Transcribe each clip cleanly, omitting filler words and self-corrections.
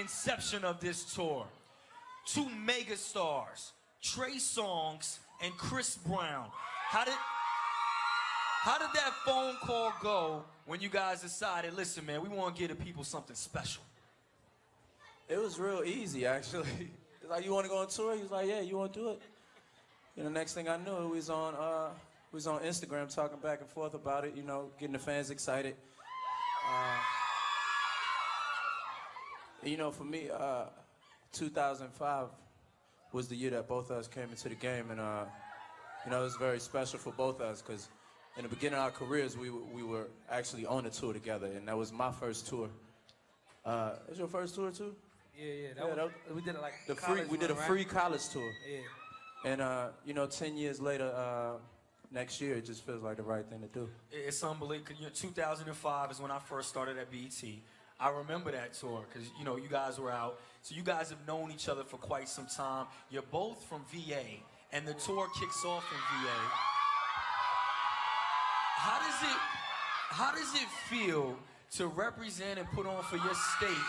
Inception of this tour. Two megastars, Trey Songz and Chris Brown. How did that phone call go when you guys decided, listen, man, we want to give the people something special? It was real easy, actually. It's like, you want to go on tour? He was like, yeah, you want to do it? You know, next thing I knew, we was on Instagram talking back and forth about it, you know, getting the fans excited. You know, for me, 2005 was the year that both of us came into the game, and you know, it was very special for both of us because in the beginning of our careers, we were actually on a tour together, and that was my first tour. Was your first tour too? Yeah. We did it like we did a free college tour. Yeah. And you know, 10 years later, next year, it just feels like the right thing to do. It's unbelievable. 2005 is when I first started at BET. I remember that tour because, you know, you guys were out. So you guys have known each other for quite some time. You're both from VA, and the tour kicks off in VA. How does it feel to represent and put on for your state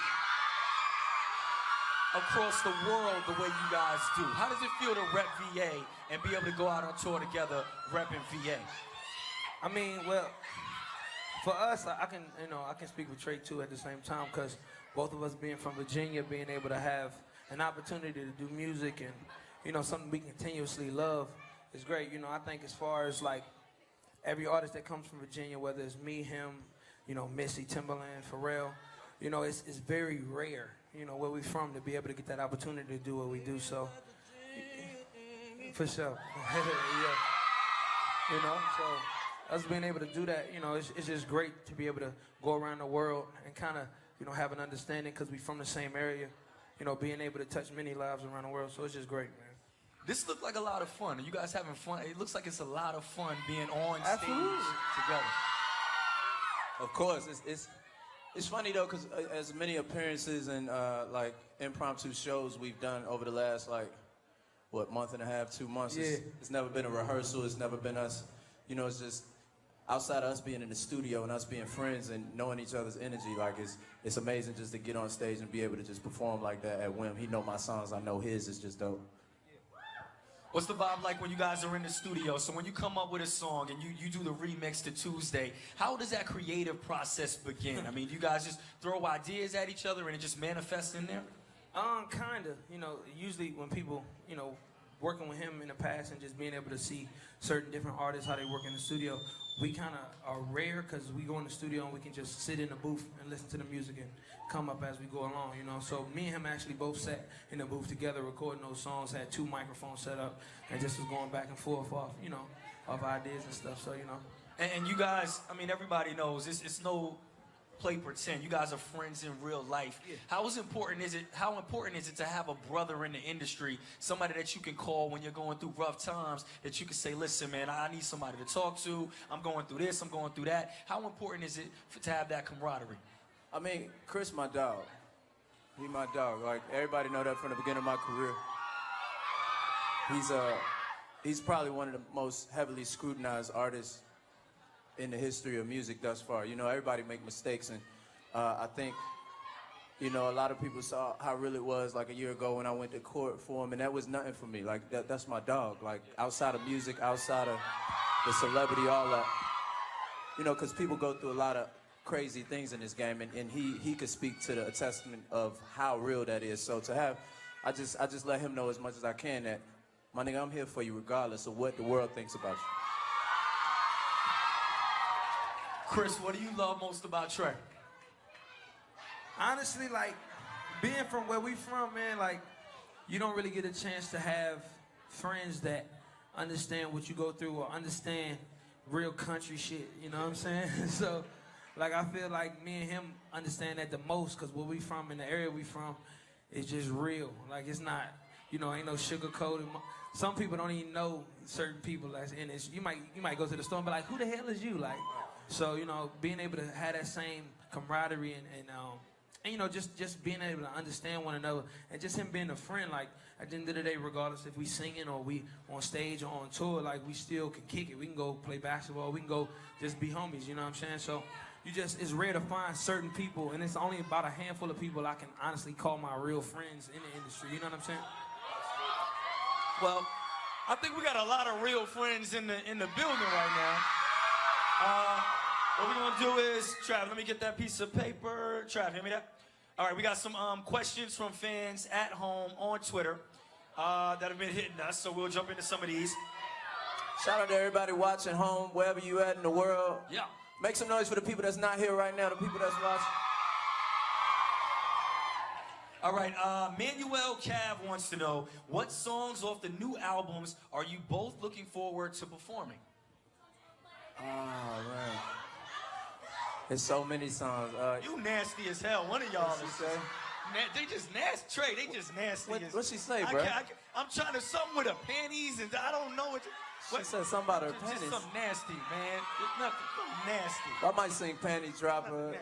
across the world the way you guys do? How does it feel to rep VA and be able to go out on tour together repping VA? I mean, well, for us, I can speak with Trey too at the same time because both of us being from Virginia, being able to have an opportunity to do music and, you know, something we continuously love is great. You know, I think as far as like every artist that comes from Virginia, whether it's me, him, you know, Missy, Timberland, Pharrell, you know, it's very rare, you know, where we from to be able to get that opportunity to do what we do. So, for sure. Yeah. You know, so us being able to do that, you know, it's just great to be able to go around the world and kind of, you know, have an understanding because we from the same area, you know, being able to touch many lives around the world. So it's just great, man. This looked like a lot of fun. Are you guys having fun? It looks like it's a lot of fun being on Absolutely. Stage together. Of course, it's funny though, because as many appearances and like impromptu shows we've done over the last month and a half, 2 months. Yeah. It's never been a rehearsal. It's never been us. You know, it's just outside of us being in the studio and us being friends and knowing each other's energy. Like it's amazing just to get on stage and be able to just perform like that at whim. He know my songs. I know his. It's just dope. What's the vibe like when you guys are in the studio? So when you come up with a song and you do the remix to Tuesday, how does that creative process begin? I mean, do you guys just throw ideas at each other and it just manifests in there? Kinda. You know, usually when people, you know, working with him in the past and just being able to see certain different artists, how they work in the studio, we kind of are rare because we go in the studio and we can just sit in the booth and listen to the music and come up as we go along, you know. So me and him actually both sat in the booth together recording those songs, had 2 microphones set up, and just was going back and forth off, you know, of ideas and stuff, so, you know. And you guys, I mean, everybody knows, it's no play pretend. You guys are friends in real life. Yeah. How important is it to have a brother in the industry, somebody that you can call when you're going through rough times, that you can say, listen, man, I need somebody to talk to. I'm going through this, I'm going through that. How important is it to have that camaraderie? I mean, Chris, my dog. He my dog. Like, everybody know that from the beginning of my career. He's probably one of the most heavily scrutinized artists in the history of music thus far. You know, everybody make mistakes, and I think, you know, a lot of people saw how real it was like a year ago when I went to court for him, and that was nothing for me. Like, that's my dog. Like, outside of music, outside of the celebrity, all that. You know, because people go through a lot of crazy things in this game, and he could speak to the testament of how real that is. So to have, I just let him know as much as I can that, my nigga, I'm here for you regardless of what the world thinks about you. Chris, what do you love most about Trey? Honestly, like, being from where we from, man, like, you don't really get a chance to have friends that understand what you go through or understand real country shit, you know what I'm saying? So, like, I feel like me and him understand that the most, because where we from, in the area we from, is just real. Like, it's not, you know, ain't no sugarcoated. Some people don't even know certain people that's in it. You might go to the store and be like, who the hell is you? Like, so, you know, being able to have that same camaraderie and you know, just being able to understand one another, and just him being a friend, like, at the end of the day, regardless if we singing or we on stage or on tour, like, we still can kick it. We can go play basketball. We can go just be homies, you know what I'm saying? So it's rare to find certain people, and it's only about a handful of people I can honestly call my real friends in the industry. You know what I'm saying? Well, I think we got a lot of real friends in the building right now. What we're gonna do is, Trav, let me get that piece of paper. Trav, hear me that? All right, we got some questions from fans at home on Twitter that have been hitting us, so we'll jump into some of these. Shout out to everybody watching home, wherever you at in the world. Yeah. Make some noise for the people that's not here right now, the people that's watching. All right, Manuel Cav wants to know, what songs off the new albums are you both looking forward to performing? Oh, man. There's so many songs. You nasty as hell. One of y'all What'd she say? They just nasty. Trey, they just nasty. What'd she say, bro? I'm trying to something with her panties, and I don't know what. She said something about her panties. Just something nasty, man. It's nothing. Something nasty. I might sing Panty Dropper.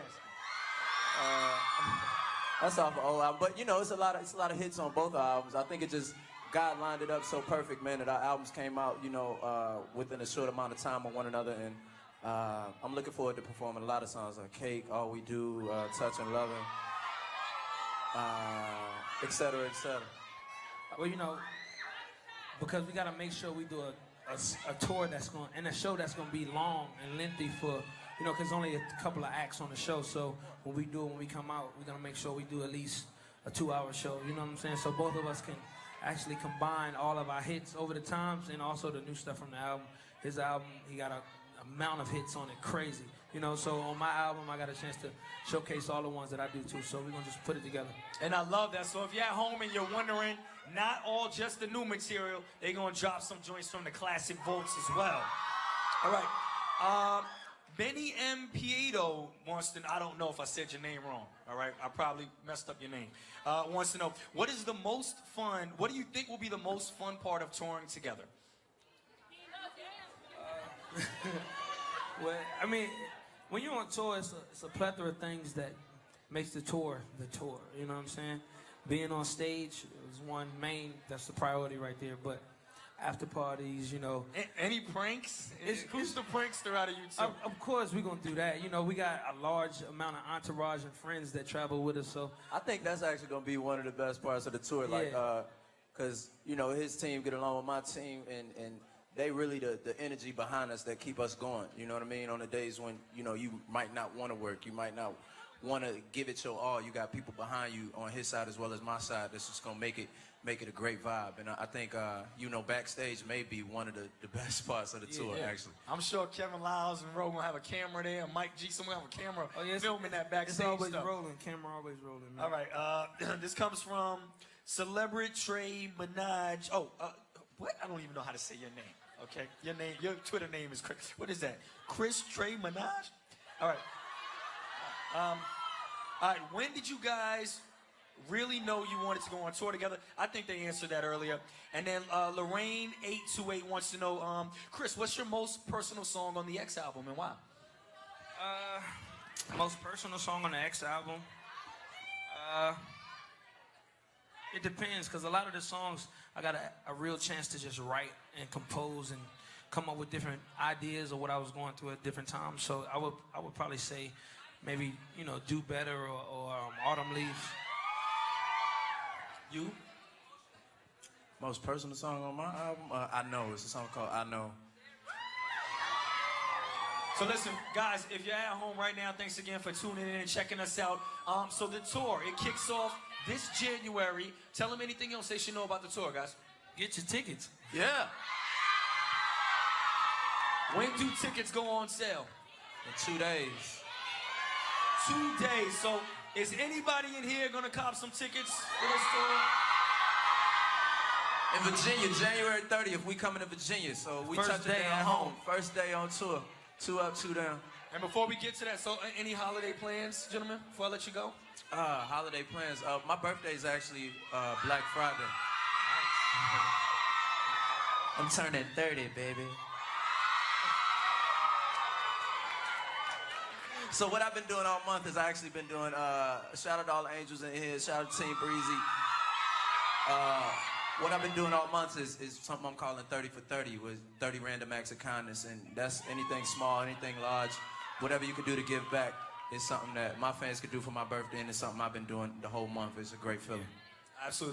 That's off an old album, but you know, it's a lot of hits on both albums. I think it just God lined it up so perfect, man, that our albums came out, you know, within a short amount of time of one another, and I'm looking forward to performing a lot of songs like Cake, All We Do, Touch and Loving, et cetera, et cetera. Well, you know, because we gotta make sure we do a tour and a show that's gonna be long and lengthy for, you know, because only a couple of acts on the show. So when we come out, we're gonna make sure we do at least a 2-hour show. You know what I'm saying? So both of us can actually combine all of our hits over the times and also the new stuff from the album. His album, he got a amount of hits on it, crazy. You know, so on my album, I got a chance to showcase all the ones that I do too. So we're gonna just put it together. And I love that. So if you're at home and you're wondering, not all just the new material, they're gonna drop some joints from the classic vaults as well. All right. Benny M. Pieto wants to, I don't know if I said your name wrong, all right? I probably messed up your name. Wants to know, what do you think will be the most fun part of touring together? Well, I mean, when you're on tour, it's a plethora of things that makes the tour. You know what I'm saying? Being on stage is that's the priority right there, but after parties, you know. Any pranks? Who's the prankster out of you two? Of course we're going to do that. You know, we got a large amount of entourage and friends that travel with us, so. I think that's actually going to be one of the best parts of the tour. Like, because, you know, his team get along with my team, and they really the energy behind us that keep us going. You know what I mean? On the days when, you know, you might not want to work, you might not want to give it your all. You got people behind you on his side as well as my side that's just going to make it a great vibe. And I think, you know, backstage may be one of the best parts of the tour, actually. I'm sure Kevin Lyles and Ro will have a camera there. Mike G, someone have a camera filming that backstage It's always stuff. rolling. Camera always rolling, man. All right. This comes from Celebrity Trey Minaj. What? I don't even know how to say your name. Okay? Your Twitter name is Chris. What is that? Chris Trey Minaj? All right. All right. When did you guys really know you wanted to go on tour together? I think they answered that earlier. And then Lorraine828 wants to know, Chris, what's your most personal song on the X album and why? Most personal song on the X album? It depends, because a lot of the songs, I got a real chance to just write and compose and come up with different ideas of what I was going through at different times. So I would probably say maybe, you know, Do Better or Autumn Leaves. You? Most personal song on my album? I Know. It's a song called I Know. So listen, guys, if you're at home right now, thanks again for tuning in and checking us out. So the tour, it kicks off this January. Tell them anything else they should know about the tour, guys. Get your tickets. Yeah. When do tickets go on sale? In 2 days. 2 days. So is anybody in here going to cop some tickets for this tour? In Virginia, January 30th, we coming to Virginia. So we First touching day down at home. First day on tour. 2 up, 2 down. And before we get to that, so any holiday plans, gentlemen, before I let you go? Holiday plans. My birthday is actually Black Friday. Nice. I'm turning 30, baby. So what I've been doing all month is I actually been doing, shout out to all the angels in here, shout out to Team Breezy. What I've been doing all month is something I'm calling 30 for 30, with 30 random acts of kindness, and that's anything small, anything large. whatever you can do to give back is something that my fans could do for my birthday, and it's something I've been doing the whole month. It's a great feeling. Absolutely.